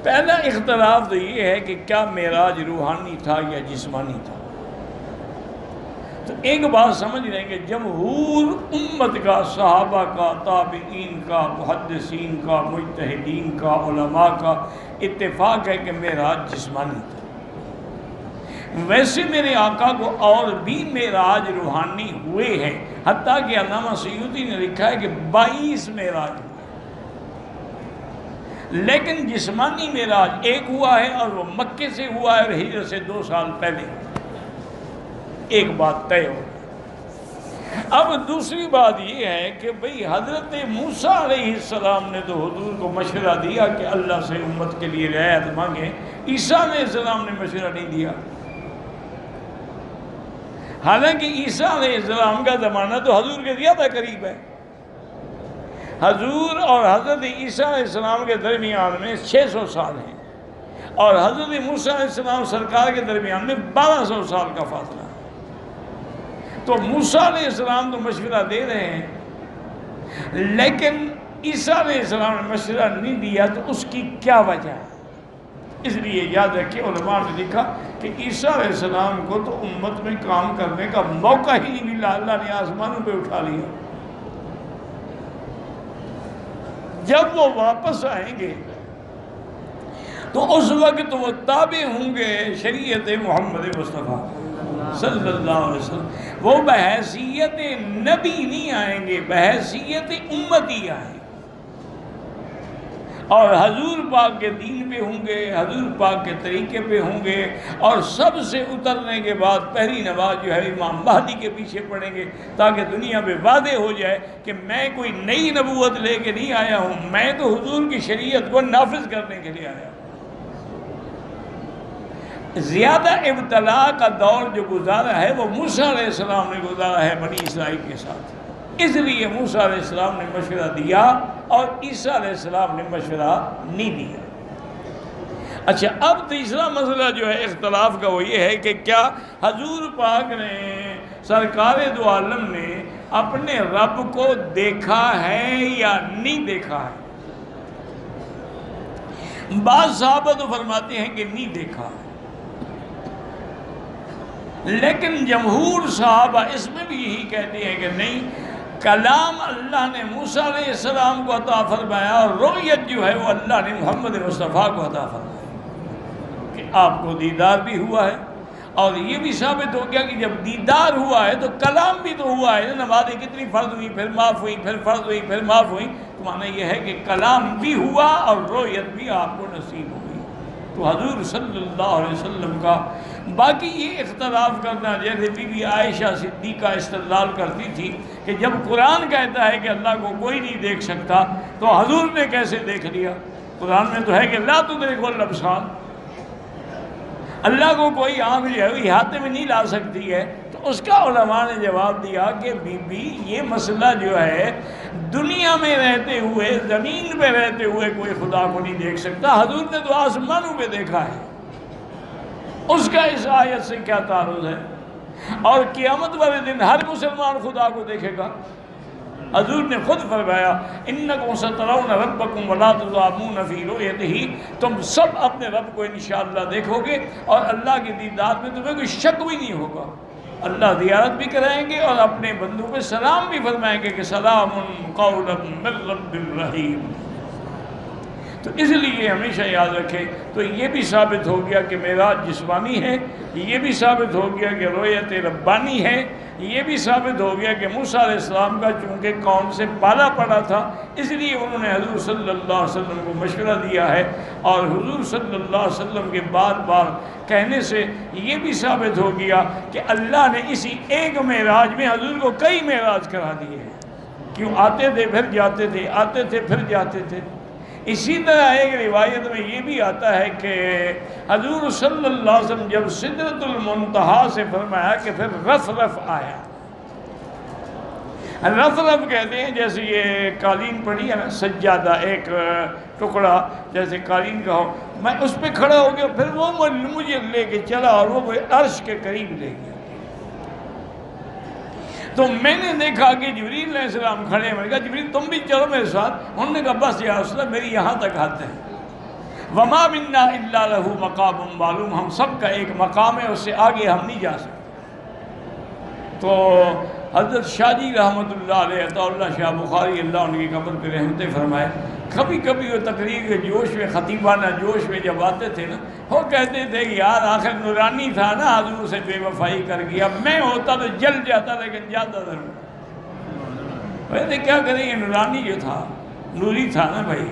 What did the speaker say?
پہلا اختلاف تو یہ ہے کہ کیا معراج روحانی تھا یا جسمانی تھا۔ تو ایک بات سمجھ لیں کہ جمہور امت کا، صحابہ کا، تابعین کا، محدثین کا، مجتہدین کا، علماء کا اتفاق ہے کہ معراج جسمانی تھا۔ ویسے میرے آقا کو اور بھی معراج روحانی ہوئے ہیں، حتیٰ کہ علامہ سیوطی نے لکھا ہے کہ 22 معراج ہوئے، لیکن جسمانی معراج ایک ہوا ہے اور وہ مکے سے ہوا ہے اور ہجرت سے 2 سال پہلے۔ ایک بات طے ہو۔ اب دوسری بات یہ ہے کہ بھئی حضرت موسیٰ علیہ السلام نے تو حضور کو مشورہ دیا کہ اللہ سے امت کے لیے رعایت مانگیں، عیسیٰ علیہ السلام نے مشورہ نہیں دیا۔ حالانکہ عیسیٰ علیہ السلام کا زمانہ تو حضور کے زیادہ قریب ہے۔ حضور اور حضرت عیسیٰ علیہ السلام کے درمیان میں 600 سال ہیں، اور حضرت موسیٰ علیہ السلام سرکار کے درمیان میں 1200 سال کا فاصلہ ہے۔ تو موسیٰ علیہ السلام تو مشورہ دے رہے ہیں، لیکن عیسیٰ علیہ السلام نے مشورہ نہیں دیا، تو اس کی کیا وجہ ہے؟ اس لیے یاد رکھیں علماء نے لکھا کہ عیسیٰ علیہ السلام کو تو امت میں کام کرنے کا موقع ہی نہیں ملا، اللہ نے آسمانوں پہ اٹھا لیا۔ جب وہ واپس آئیں گے تو اس وقت وہ تابع ہوں گے شریعت محمد مصطفیٰ صلی اللہ علیہ وسلم۔ وہ بحیثیت نبی نہیں آئیں گے، بحیثیت امتی آئیں گے، اور حضور پاک کے دین پہ ہوں گے، حضور پاک کے طریقے پہ ہوں گے، اور سب سے اترنے کے بعد پہلی نماز جو ہے امام مہدی کے پیچھے پڑھیں گے، تاکہ دنیا میں واضح ہو جائے کہ میں کوئی نئی نبوت لے کے نہیں آیا ہوں، میں تو حضور کی شریعت کو نافذ کرنے کے لیے آیا ہوں۔ زیادہ ابتلا کا دور جو گزارا ہے وہ موسیٰ علیہ السلام نے گزارا ہے بنی اسرائیل کے ساتھ، اس لیے موسیٰ علیہ السلام نے مشورہ دیا اور عیسیٰ علیہ السلام نے مشورہ نہیں دیا۔ اچھا، اب تیسرا مسئلہ جو ہے اختلاف کا وہ یہ ہے کہ کیا حضور پاک نے، سرکار دو عالم نے اپنے رب کو دیکھا ہے یا نہیں دیکھا ہے؟ بعض صحابہ تو فرماتے ہیں کہ نہیں دیکھا، لیکن جمہور صحابہ اس میں بھی یہی کہتے ہیں کہ نہیں، کلام اللہ نے موسیٰ علیہ السلام کو عطا فرمایا، اور رؤیت جو ہے وہ اللہ نے محمد مصطفیٰ کو عطا فرمایا، کہ آپ کو دیدار بھی ہوا ہے، اور یہ بھی ثابت ہو گیا کہ جب دیدار ہوا ہے تو کلام بھی تو ہوا ہے۔ نمازیں کتنی فرض ہوئی، پھر معاف ہوئی، پھر فرض ہوئی، پھر معاف ہوئی، تو معنی یہ ہے کہ کلام بھی ہوا اور رؤیت بھی آپ کو نصیب ہوئی۔ تو حضور صلی اللہ علیہ وسلم کا باقی یہ اختلاف کرنا، جیسے بی بی عائشہ صدیقہ استدلال کرتی تھی کہ جب قرآن کہتا ہے کہ اللہ کو کوئی نہیں دیکھ سکتا، تو حضور نے کیسے دیکھ لیا؟ قرآن میں تو ہے کہ لا تدرکہ الابصار، اللہ کو کوئی آنکھ جو ہے وہ احاطے میں نہیں لا سکتی ہے۔ تو اس کا علماء نے جواب دیا کہ بی بی یہ مسئلہ جو ہے دنیا میں رہتے ہوئے، زمین پہ رہتے ہوئے کوئی خدا کو نہیں دیکھ سکتا، حضور نے تو آسمانوں پہ دیکھا ہے، اس کا اس آیت سے کیا تعلق ہے؟ اور قیامت والے دن ہر مسلمان خدا کو دیکھے گا۔ حضور نے خود فرمایا انکم سترون ربکم ولا تضامون فی رؤیتہ، تم سب اپنے رب کو انشاءاللہ دیکھو گے اور اللہ کی دیدار میں تمہیں کوئی شک بھی نہیں ہوگا۔ اللہ زیارت بھی کرائیں گے اور اپنے بندوں پہ سلام بھی فرمائیں گے کہ سلام قولا من رب الرحیم۔ تو اس لیے ہمیشہ یاد رکھیں، تو یہ بھی ثابت ہو گیا کہ معراج جسمانی ہے، یہ بھی ثابت ہو گیا کہ رؤیت ربانی ہے، یہ بھی ثابت ہو گیا کہ موسیٰ علیہ السلام کا چونکہ قوم سے پالا پڑا تھا، اس لیے انہوں نے حضور صلی اللہ علیہ وسلم کو مشورہ دیا ہے، اور حضور صلی اللہ علیہ وسلم کے بار بار کہنے سے یہ بھی ثابت ہو گیا کہ اللہ نے اسی ایک معراج میں حضور کو کئی معراج کرا دیے ہیں۔ کیوں؟ آتے تھے پھر جاتے تھے، آتے تھے پھر جاتے تھے۔ اسی طرح ایک روایت میں یہ بھی آتا ہے کہ حضور صلی اللہ علیہ وسلم جب سدرۃ المنتہا سے فرمایا کہ پھر رف رف آیا۔ رف رف کہتے ہیں جیسے یہ قالین پڑی ہے نا، سجادہ ایک ٹکڑا جیسے قالین کا ہو، میں اس پہ کھڑا ہو گیا، پھر وہ مجھے لے کے چلا اور وہ عرش کے قریب لے گیا۔ تو میں نے دیکھا کہ جبریل علیہ السلام کھڑے ہیں، میں نے کہا جبریل تم بھی چلو میرے ساتھ، انہوں نے کہا بس یا رسول اللہ میری یہاں تک حد ہے۔ وما منا الا لہ مقام معلوم، ہم سب کا ایک مقام ہے، اس سے آگے ہم نہیں جا سکتے۔ تو حضرت شاہ جی رحمۃ اللہ علیہ، عطا اللہ شاہ بخاری اللہ ان کی قبر پہ رحمتیں فرمائے، کبھی کبھی وہ تقریر کے جوش میں، خطیبانہ جوش میں جب آتے تھے نا، وہ کہتے تھے کہ یار آخر نورانی تھا نا، حضور سے بے وفائی کر گیا، میں ہوتا تو جل جاتا لیکن جاتا ضرور۔ ویسے کیا کریں، یہ نورانی جو تھا، نوری تھا نا بھائی،